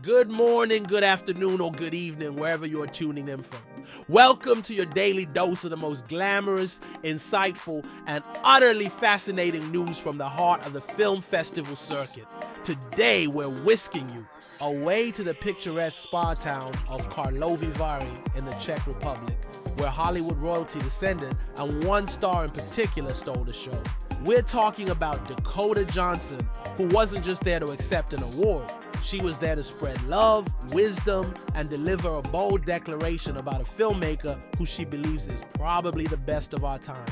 Good morning, good afternoon, or good evening, wherever you are tuning in from. Welcome to your daily dose of the most glamorous, insightful, and utterly fascinating news from the heart of the film festival circuit. Today, we're whisking you away to the picturesque spa town of Karlovy Vary in the Czech Republic, where Hollywood royalty descended and one star in particular stole the show. We're talking about Dakota Johnson, who wasn't just there to accept an award. She was there to spread love, wisdom, and deliver a bold declaration about a filmmaker who she believes is probably the best of our time.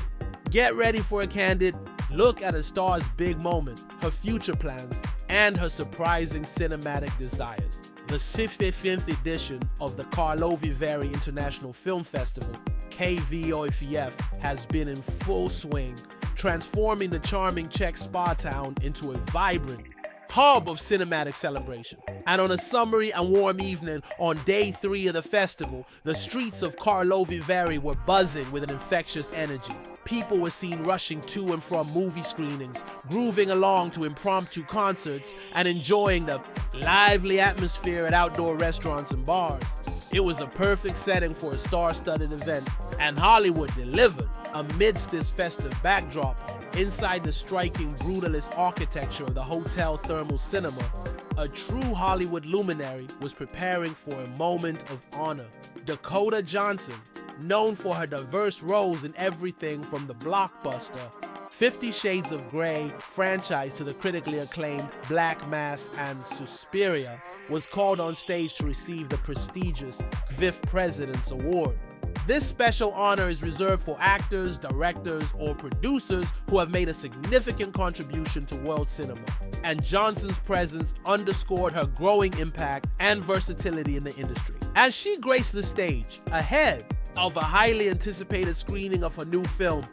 Get ready for a candid look at a star's big moment, her future plans, and her surprising cinematic desires. The 65th edition of the Karlovy Vary International Film Festival, KVOFF, has been in full swing, transforming the charming Czech spa town into a vibrant hub of cinematic celebration. And on a summery and warm evening on day 3 of the festival, the streets of Karlovy Vary were buzzing with an infectious energy. People were seen rushing to and from movie screenings, grooving along to impromptu concerts, and enjoying the lively atmosphere at outdoor restaurants and bars. It was a perfect setting for a star-studded event, and Hollywood delivered. Amidst this festive backdrop, inside the striking brutalist architecture of the Hotel Thermal Cinema, a true Hollywood luminary was preparing for a moment of honor. Dakota Johnson, known for her diverse roles in everything from the blockbuster 50 Shades of Grey franchise to the critically acclaimed Black Mass and Suspiria, was called on stage to receive the prestigious VIF President's Award. This special honor is reserved for actors, directors, or producers who have made a significant contribution to world cinema, and Johnson's presence underscored her growing impact and versatility in the industry. As she graced the stage, ahead of a highly anticipated screening of her new film,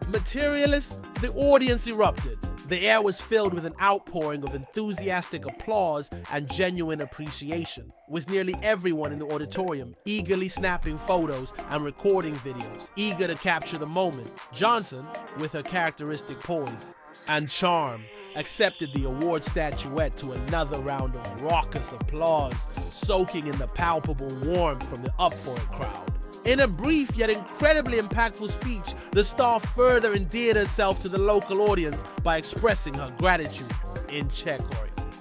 Materialist, the audience erupted. The air was filled with an outpouring of enthusiastic applause and genuine appreciation, with nearly everyone in the auditorium eagerly snapping photos and recording videos, eager to capture the moment. Johnson, with her characteristic poise and charm, accepted the award statuette to another round of raucous applause, soaking in the palpable warmth from the up for it crowd. In a brief yet incredibly impactful speech, the star further endeared herself to the local audience by expressing her gratitude in Czech.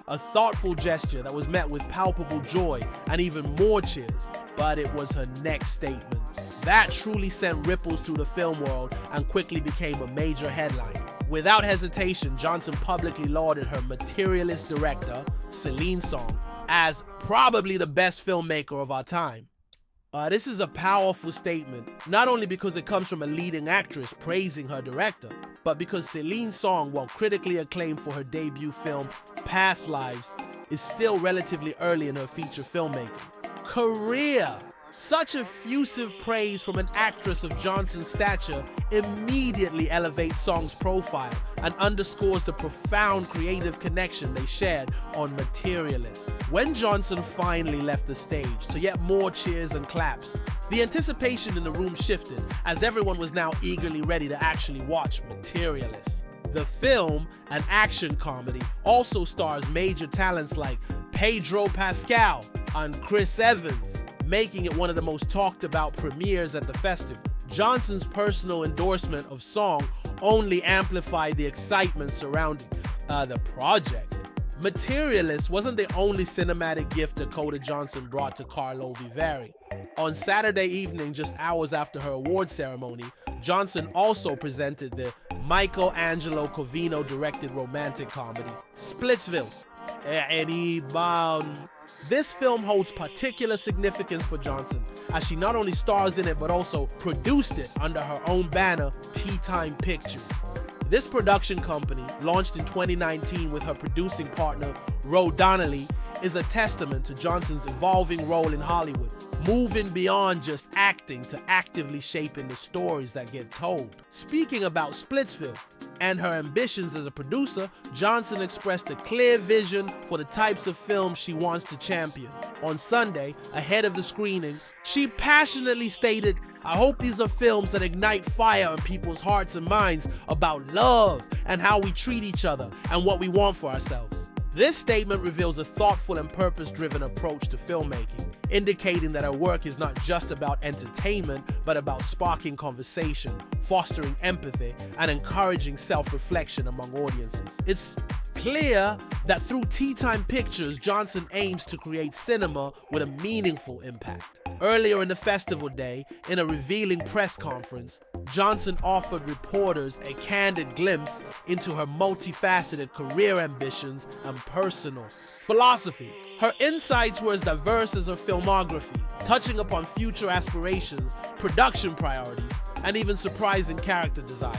A thoughtful gesture that was met with palpable joy and even more cheers, but it was her next statement that truly sent ripples through the film world and quickly became a major headline. Without hesitation, Johnson publicly lauded her materialist director, Celine Song, as probably the best filmmaker of our time. This is a powerful statement, not only because it comes from a leading actress praising her director, but because Celine Song, while critically acclaimed for her debut film, Past Lives, is still relatively early in her feature filmmaking career. Such effusive praise from an actress of Johnson's stature immediately elevates Song's profile and underscores the profound creative connection they shared on Materialist. When Johnson finally left the stage, to yet more cheers and claps, the anticipation in the room shifted as everyone was now eagerly ready to actually watch Materialist. The film, an action comedy, also stars major talents like Pedro Pascal and Chris Evans, making it one of the most talked about premieres at the festival. Johnson's personal endorsement of Song only amplified the excitement surrounding the project. Materialist wasn't the only cinematic gift Dakota Johnson brought to Karlovy Vary. On Saturday evening, just hours after her award ceremony, Johnson also presented the Michelangelo Covino directed romantic comedy, Splitsville. This film holds particular significance for Johnson, as she not only stars in it but also produced it under her own banner, Tea Time Pictures. This production company, launched in 2019 with her producing partner, Ro Donnelly, is a testament to Johnson's evolving role in Hollywood, moving beyond just acting to actively shaping the stories that get told. Speaking about Splitsville and her ambitions as a producer, Johnson expressed a clear vision for the types of films she wants to champion. On Sunday, ahead of the screening, she passionately stated, "I hope these are films that ignite fire in people's hearts and minds about love and how we treat each other and what we want for ourselves." This statement reveals a thoughtful and purpose-driven approach to filmmaking, indicating that her work is not just about entertainment, but about sparking conversation, fostering empathy, and encouraging self-reflection among audiences. It's clear that through Tea Time Pictures, Johnson aims to create cinema with a meaningful impact. Earlier in the festival day, in a revealing press conference, Johnson offered reporters a candid glimpse into her multifaceted career ambitions and personal philosophy. Her insights were as diverse as her filmography, touching upon future aspirations, production priorities, and even surprising character desires.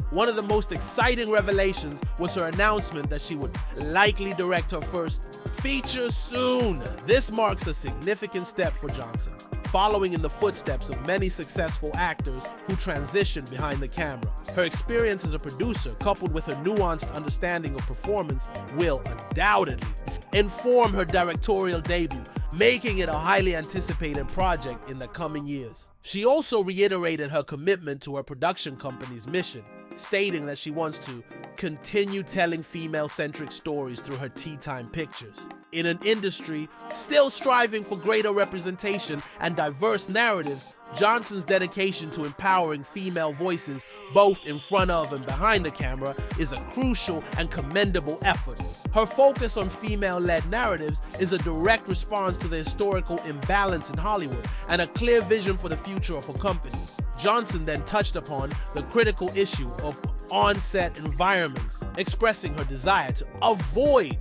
One of the most exciting revelations was her announcement that she would likely direct her first feature soon. This marks a significant step for Johnson, following in the footsteps of many successful actors who transitioned behind the camera. Her experience as a producer, coupled with her nuanced understanding of performance, will undoubtedly inform her directorial debut, making it a highly anticipated project in the coming years. She also reiterated her commitment to her production company's mission, stating that she wants to continue telling female-centric stories through her Tea Time Pictures. In an industry still striving for greater representation and diverse narratives, Johnson's dedication to empowering female voices both in front of and behind the camera is a crucial and commendable effort. Her focus on female-led narratives is a direct response to the historical imbalance in Hollywood and a clear vision for the future of her company. Johnson then touched upon the critical issue of on-set environments, expressing her desire to avoid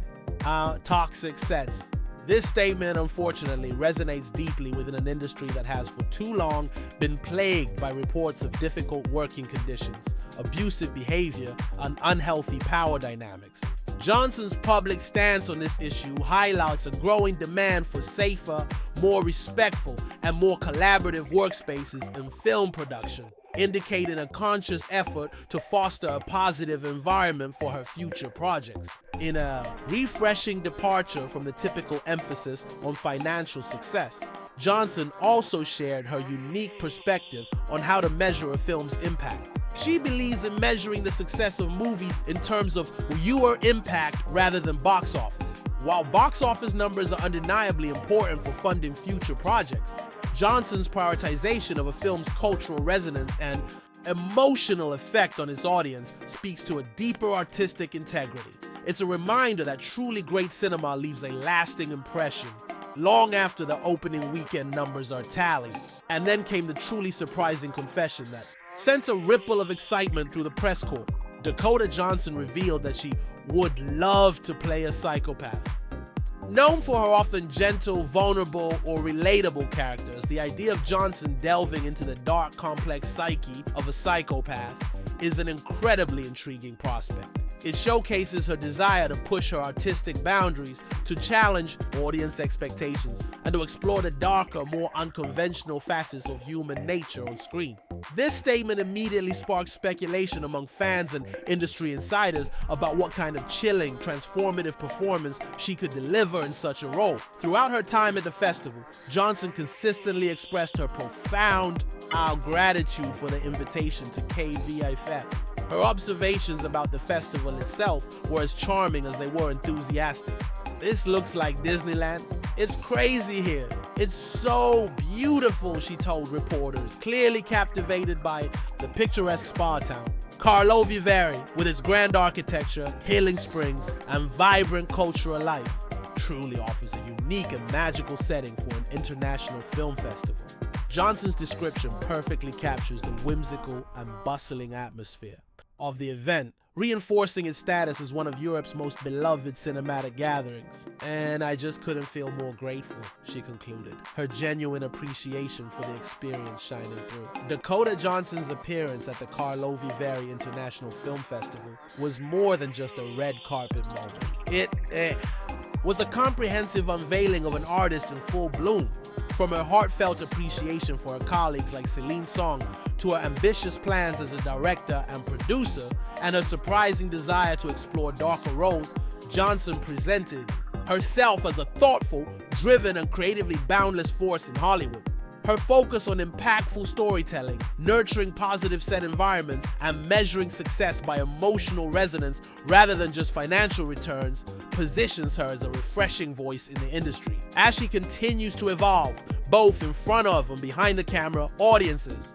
toxic sets. This statement, unfortunately, resonates deeply within an industry that has for too long been plagued by reports of difficult working conditions, abusive behavior, and unhealthy power dynamics. Johnson's public stance on this issue highlights a growing demand for safer, more respectful, and more collaborative workspaces in film production, indicating a conscious effort to foster a positive environment for her future projects. In a refreshing departure from the typical emphasis on financial success, Johnson also shared her unique perspective on how to measure a film's impact. She believes in measuring the success of movies in terms of viewer impact rather than box office. While box office numbers are undeniably important for funding future projects, Johnson's prioritization of a film's cultural resonance and emotional effect on its audience speaks to a deeper artistic integrity. It's a reminder that truly great cinema leaves a lasting impression long after the opening weekend numbers are tallied. And then came the truly surprising confession that sent a ripple of excitement through the press corps. Dakota Johnson revealed that she would love to play a psychopath. Known for her often gentle, vulnerable, or relatable characters, the idea of Johnson delving into the dark, complex psyche of a psychopath is an incredibly intriguing prospect. It showcases her desire to push her artistic boundaries, to challenge audience expectations, and to explore the darker, more unconventional facets of human nature on screen. This statement immediately sparked speculation among fans and industry insiders about what kind of chilling, transformative performance she could deliver in such a role. Throughout her time at the festival, Johnson consistently expressed her profound gratitude for the invitation to KVFF. Her observations about the festival itself were as charming as they were enthusiastic. "This looks like Disneyland. It's crazy here. It's so beautiful," she told reporters, clearly captivated by the picturesque spa town. Karlovy Vary, with its grand architecture, healing springs, and vibrant cultural life, truly offers a unique and magical setting for an international film festival. Johnson's description perfectly captures the whimsical and bustling atmosphere of the event, reinforcing its status as one of Europe's most beloved cinematic gatherings. "And I just couldn't feel more grateful," she concluded, her genuine appreciation for the experience shining through. Dakota Johnson's appearance at the Karlovy Vary International Film Festival was more than just a red carpet moment. It was a comprehensive unveiling of an artist in full bloom. From her heartfelt appreciation for her colleagues like Celine Song to her ambitious plans as a director and producer and her surprising desire to explore darker roles, Johnson presented herself as a thoughtful, driven, and creatively boundless force in Hollywood. Her focus on impactful storytelling, nurturing positive set environments, and measuring success by emotional resonance rather than just financial returns positions her as a refreshing voice in the industry. As she continues to evolve, both in front of and behind the camera, audiences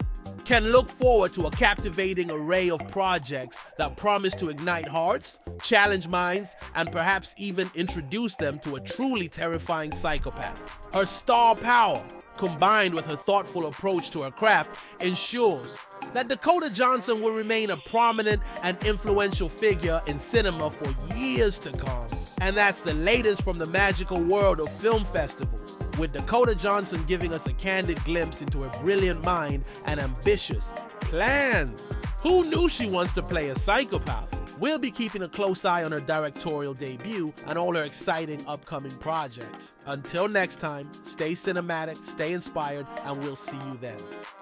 can look forward to a captivating array of projects that promise to ignite hearts, challenge minds, and perhaps even introduce them to a truly terrifying psychopath. Her star power, combined with her thoughtful approach to her craft, ensures that Dakota Johnson will remain a prominent and influential figure in cinema for years to come. And that's the latest from the magical world of film festivals, with Dakota Johnson giving us a candid glimpse into her brilliant mind and ambitious plans. Who knew she wants to play a psychopath? We'll be keeping a close eye on her directorial debut and all her exciting upcoming projects. Until next time, stay cinematic, stay inspired, and we'll see you then.